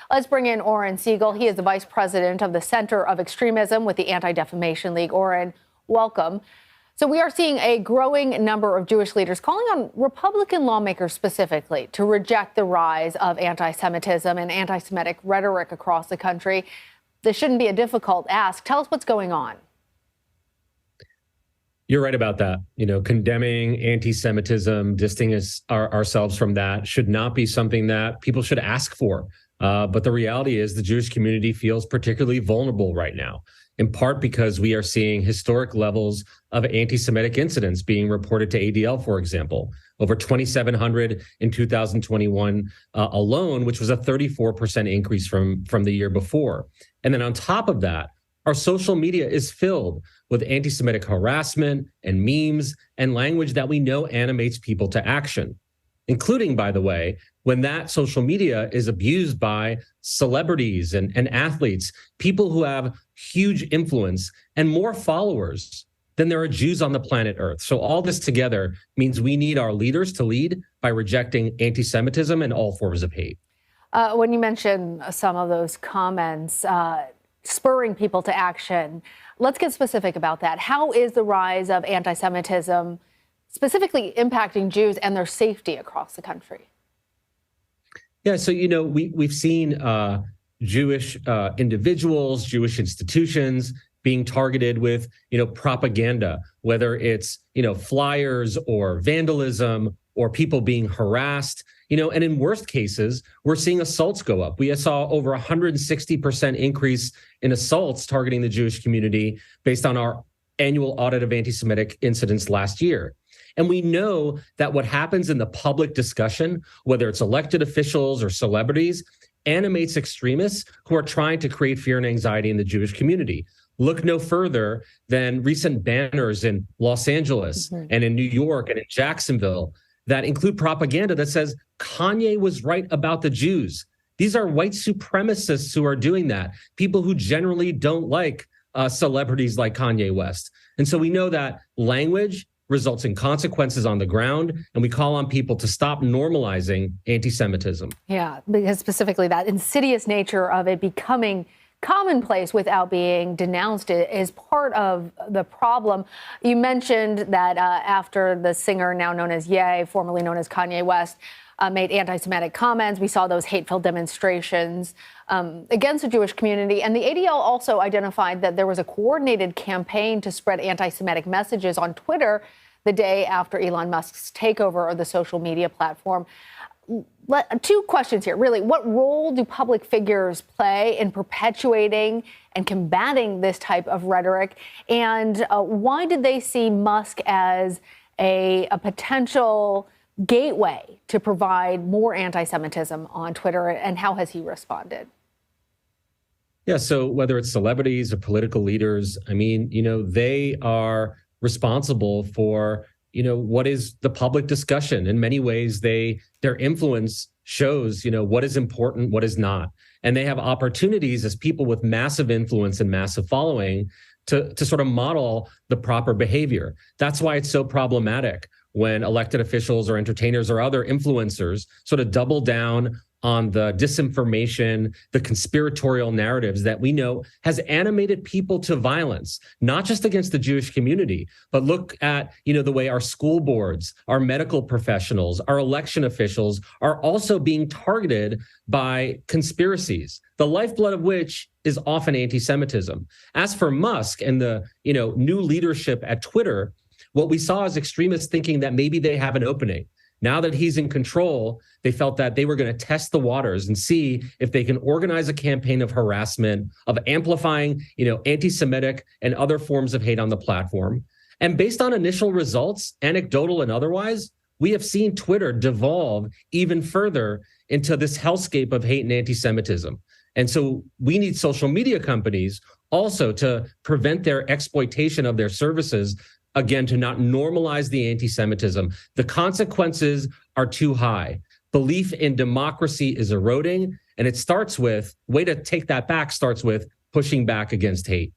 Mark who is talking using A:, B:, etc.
A: Let's bring in Oren Siegel. He is the vice president of the Center of Extremism with the Anti-Defamation League. Oren, welcome. So we are seeing a growing number of Jewish leaders calling on Republican lawmakers specifically to reject the rise of anti-Semitism and anti-Semitic rhetoric across the country. This shouldn't be a difficult ask. Tell us what's going on.
B: You're right about that. Condemning anti-Semitism, distancing ourselves from that should not be something that people should ask for. But the reality is the Jewish community feels particularly vulnerable right now, in part because we are seeing historic levels of anti-Semitic incidents being reported to ADL, for example, over 2,700 in 2021 alone, which was a 34% increase from the year before. And then on top of that, our social media is filled with anti-Semitic harassment and memes and language that we know animates people to action, including, by the way, when that social media is abused by celebrities and athletes, people who have huge influence and more followers than there are Jews on the planet Earth. So all this together means we need our leaders to lead by rejecting anti-Semitism and all forms of hate.
A: When you mention some of those comments, spurring people to action, let's get specific about that. How is the rise of anti-Semitism specifically impacting Jews and their safety across the country?
B: Yeah, so, we've seen Jewish individuals, Jewish institutions being targeted with, propaganda, whether it's, flyers or vandalism or people being harassed, and in worst cases, we're seeing assaults go up. We saw over 160% increase in assaults targeting the Jewish community based on our annual audit of anti-Semitic incidents last year. And we know that what happens in the public discussion, whether it's elected officials or celebrities, animates extremists who are trying to create fear and anxiety in the Jewish community. Look no further than recent banners in Los Angeles and in New York and in Jacksonville that include propaganda that says Kanye was right about the Jews. These are white supremacists who are doing that, people who generally don't like celebrities like Kanye West. And so we know that language results in consequences on the ground, and we call on people to stop normalizing anti-Semitism.
A: Yeah, because specifically that insidious nature of it becoming commonplace without being denounced is part of the problem. You mentioned that after the singer now known as Ye, formerly known as Kanye West, made anti-Semitic comments, we saw those hateful demonstrations against the Jewish community. And the ADL also identified that there was a coordinated campaign to spread anti-Semitic messages on Twitter the day after Elon Musk's takeover of the social media platform. Two questions here, really. What role do public figures play in perpetuating and combating this type of rhetoric? And why did they see Musk as a potential gateway to provide more anti-Semitism on Twitter? And how has he responded?
B: Yeah, so whether it's celebrities or political leaders, they are responsible for what is the public discussion. In many ways, their influence shows, what is important, what is not. And they have opportunities as people with massive influence and massive following to sort of model the proper behavior. That's why it's so problematic when elected officials or entertainers or other influencers sort of double down on the disinformation, the conspiratorial narratives that we know has animated people to violence, not just against the Jewish community, but look at, the way our school boards, our medical professionals, our election officials are also being targeted by conspiracies, the lifeblood of which is often anti-Semitism. As for Musk and the, new leadership at Twitter, what we saw is extremists thinking that maybe they have an opening. Now that he's in control, they felt that they were going to test the waters and see if they can organize a campaign of harassment, of amplifying, anti-Semitic and other forms of hate on the platform. And based on initial results, anecdotal and otherwise, we have seen Twitter devolve even further into this hellscape of hate and anti-Semitism. And so we need social media companies also to prevent their exploitation of their services, again, to not normalize the anti-Semitism. The consequences are too high. Belief in democracy is eroding, and it starts with, way to take that back, starts with pushing back against hate.